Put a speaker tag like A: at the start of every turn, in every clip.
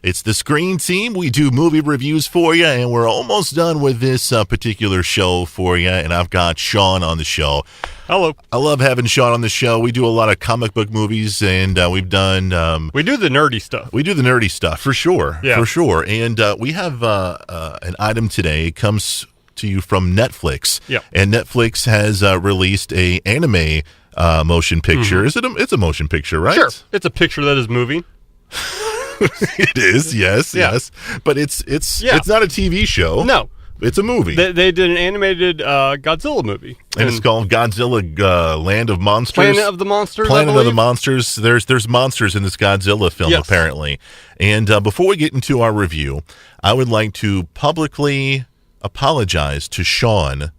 A: It's the Screen Team. We do movie reviews for you, and we're almost done with this particular show for you, and I've got Sean on the show.
B: Hello.
A: I love having Sean on the show. We do a lot of comic book movies, and we've done...
B: we do the nerdy stuff.
A: We do the nerdy stuff, for sure.
B: Yeah.
A: For sure. And we have an item today. It comes to you from Netflix.
B: Yeah.
A: And Netflix has released a anime motion picture. It's a motion picture, right?
B: Sure. It's a picture that is moving.
A: It is, yes. But it's not a TV show.
B: No.
A: It's a movie.
B: They did an animated Godzilla movie.
A: And it's called Godzilla Land of Monsters.
B: Planet of the Monsters,
A: Planet of the Monsters. There's monsters in this Godzilla film,
B: yes.
A: apparently. And before we get into our review, I would like to publicly apologize to Sean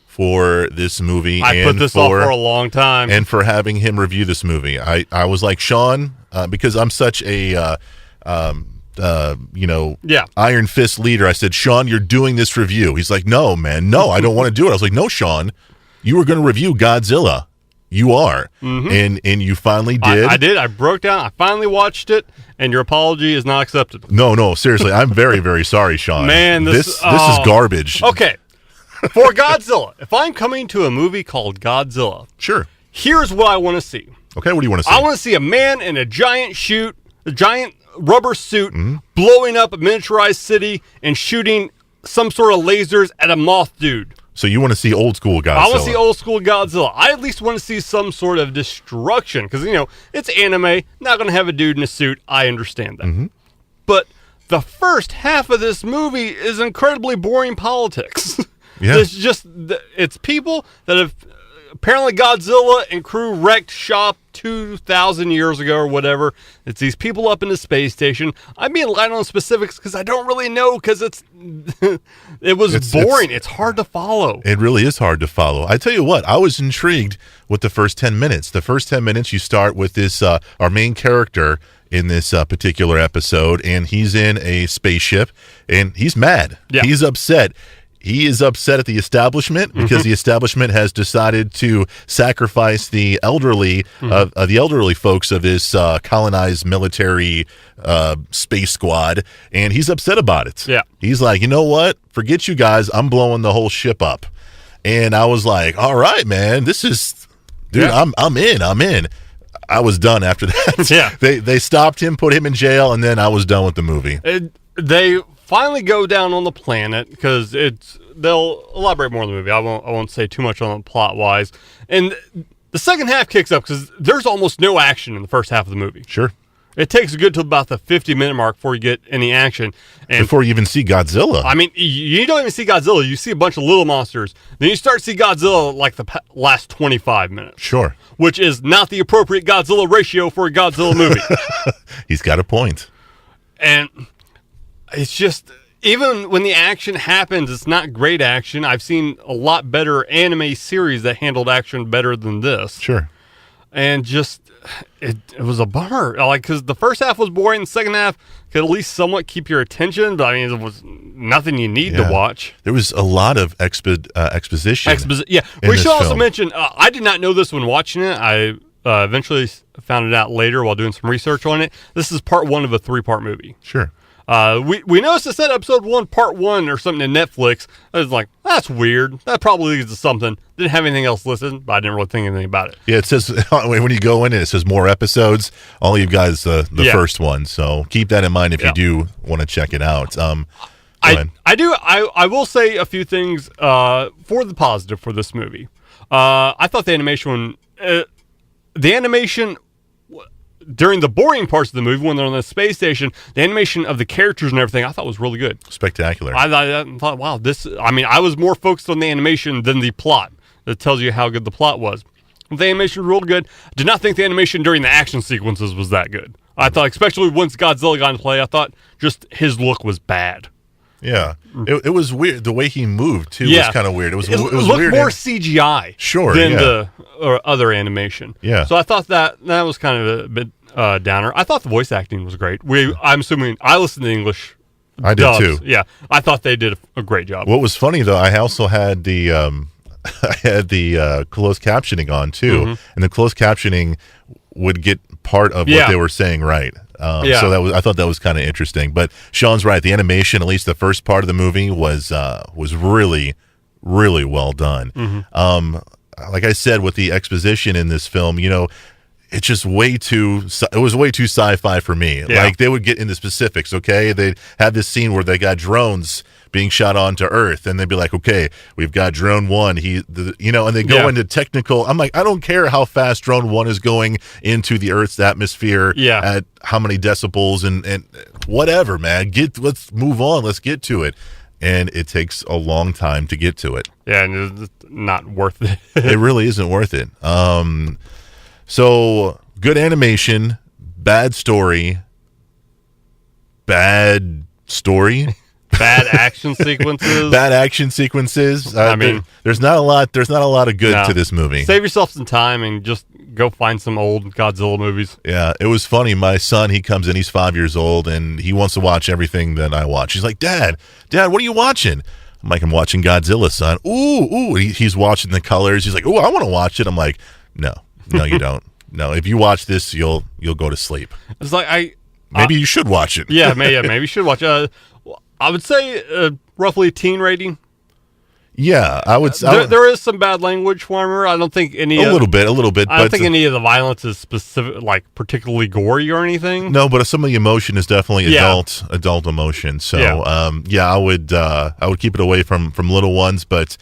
A: for this movie.
B: I put this off for a long time.
A: And for having him review this movie. I was like, Sean, because I'm such a... Iron Fist leader. I said, Sean, you're doing this review. He's like, no, man, no, I don't want to do it. I was like, no, Sean, you were going to review Godzilla. You are. Mm-hmm. And you finally did.
B: I did. I broke down. I finally watched it, and your apology is not accepted.
A: No, seriously. I'm very, very sorry, Sean.
B: Man,
A: this is garbage.
B: Okay. For Godzilla, if I'm coming to a movie called Godzilla,
A: sure.
B: Here's what I want to see.
A: Okay, what do you want to see?
B: I want to see a man in a giant rubber suit blowing up a miniaturized city and shooting some sort of lasers at a moth dude.
A: So you want to see old school Godzilla?
B: I want to see old school Godzilla. I at least want to see some sort of destruction because, it's anime. Not going to have a dude in a suit. I understand that. Mm-hmm. But the first half of this movie is incredibly boring politics.
A: Yeah.
B: It's people that have... Apparently Godzilla and crew wrecked shop 2,000 years ago or whatever. It's these people up in the space station. I'm being light on specifics because I don't really know because it was boring. It's hard to follow.
A: It really is hard to follow. I tell you what, I was intrigued with the first 10 minutes. The first 10 minutes you start with this, our main character in this particular episode, and he's in a spaceship, and he's mad. Yeah. He's upset. He is upset at the establishment because the establishment has decided to sacrifice the elderly folks of this colonized military space squad, and he's upset about it.
B: Yeah.
A: He's like, you know what? Forget you guys. I'm blowing the whole ship up. And I was like, all right, man. This is, dude. Yeah. I'm in. I was done after that.
B: Yeah.
A: They stopped him, put him in jail, and then I was done with the movie.
B: They finally go down on the planet because they'll elaborate more in the movie. I won't say too much on the plot wise. And the second half kicks up because there's almost no action in the first half of the movie.
A: Sure.
B: It takes good to about the 50-minute mark before you get any action. And
A: before you even see Godzilla.
B: I mean, you don't even see Godzilla. You see a bunch of little monsters. Then you start to see Godzilla like the last 25 minutes.
A: Sure.
B: Which is not the appropriate Godzilla ratio for a Godzilla movie.
A: He's got a point.
B: And it's just, even when the action happens, it's not great action. I've seen a lot better anime series that handled action better than this.
A: Sure.
B: And just, it was a bummer. Because the first half was boring, the second half could at least somewhat keep your attention, but I mean, it was nothing you need to watch.
A: There was a lot of exposition.
B: Yeah. We should also mention, I did not know this when watching it. I eventually found it out later while doing some research on it. This is part one of a 3-part movie.
A: Sure.
B: We noticed it said episode 1, part 1 or something in Netflix. I was like, that's weird. That probably leads to something. Didn't have anything else listed, but I didn't really think anything about it.
A: Yeah, it says, when you go in it says more episodes. Only you've got the first one. So keep that in mind if you do want to check it out.
B: I will say a few things for the positive for this movie. I thought the animation during the boring parts of the movie, when they're on the space station, the animation of the characters and everything, I thought was really good.
A: Spectacular.
B: I thought, wow, I was more focused on the animation than the plot. That tells you how good the plot was. The animation was real good. I did not think the animation during the action sequences was that good. I thought, especially once Godzilla got into play, I thought just his look was bad.
A: Yeah, it was weird. The way he moved too was kind of weird. It was
B: looked
A: weird
B: more CGI,
A: than
B: the other animation.
A: Yeah,
B: so I thought that was kind of a bit downer. I thought the voice acting was great. I'm assuming I listened to English.
A: I did too.
B: Yeah, I thought they did a great job.
A: What was funny though, I also had the closed captioning on too, and the closed captioning would get part of what they were saying right. So I thought that was kind of interesting. But Sean's right. The animation, at least the first part of the movie, was really, really well done.
B: Mm-hmm.
A: Like I said, with the exposition in this film, it's just it was way too sci-fi for me.
B: Yeah.
A: Like, they would get into specifics, okay? They'd have this scene where they got drones being shot onto Earth, and they'd be like, okay, we've got drone one, and they go into technical. I'm like, I don't care how fast drone one is going into the Earth's atmosphere at how many decibels and whatever, man. Let's move on. Let's get to it. And it takes a long time to get to it.
B: Yeah, and it's not worth it.
A: It really isn't worth it. So, good animation, bad story. Bad action sequences. Bad action sequences. I mean, there's not a lot of good to this movie.
B: Save yourself some time and just go find some old Godzilla movies.
A: Yeah, it was funny. My son, he comes in, he's 5 years old, and he wants to watch everything that I watch. He's like, Dad, what are you watching? I'm like, I'm watching Godzilla, son. Ooh. He's watching the colors. He's like, ooh, I want to watch it. I'm like, no, you don't. No, if you watch this, you'll go to sleep.
B: It's like
A: maybe you should watch it.
B: maybe you should watch it. I would say roughly teen rating.
A: Yeah, I would.
B: There is some bad language, Farmer. I don't think any.
A: A little bit.
B: I don't think any of the violence is specific, like particularly gory or anything.
A: No, but some of the emotion is definitely adult emotion. So, I would keep it away from little ones, but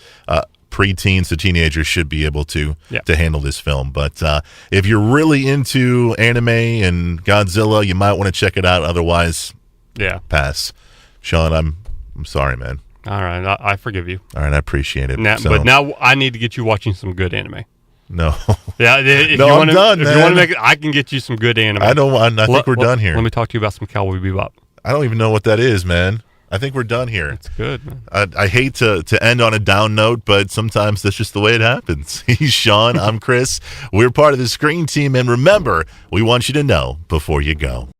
A: preteens to teenagers should be able to handle this film. But if you're really into anime and Godzilla, you might want to check it out. Otherwise, pass. Sean, I'm sorry, man.
B: All right, I forgive you.
A: All right, I appreciate it.
B: But now I need to get you watching some good anime.
A: No.
B: Yeah, if you want to make it, I can get you some good anime.
A: I think we're done here.
B: Let me talk to you about some Cowboy Bebop.
A: I don't even know what that is, man. I think we're done here.
B: It's good, man.
A: I hate to end on a down note, but sometimes that's just the way it happens. He's Sean. I'm Chris. We're part of the Screen Team, and remember, we want you to know before you go.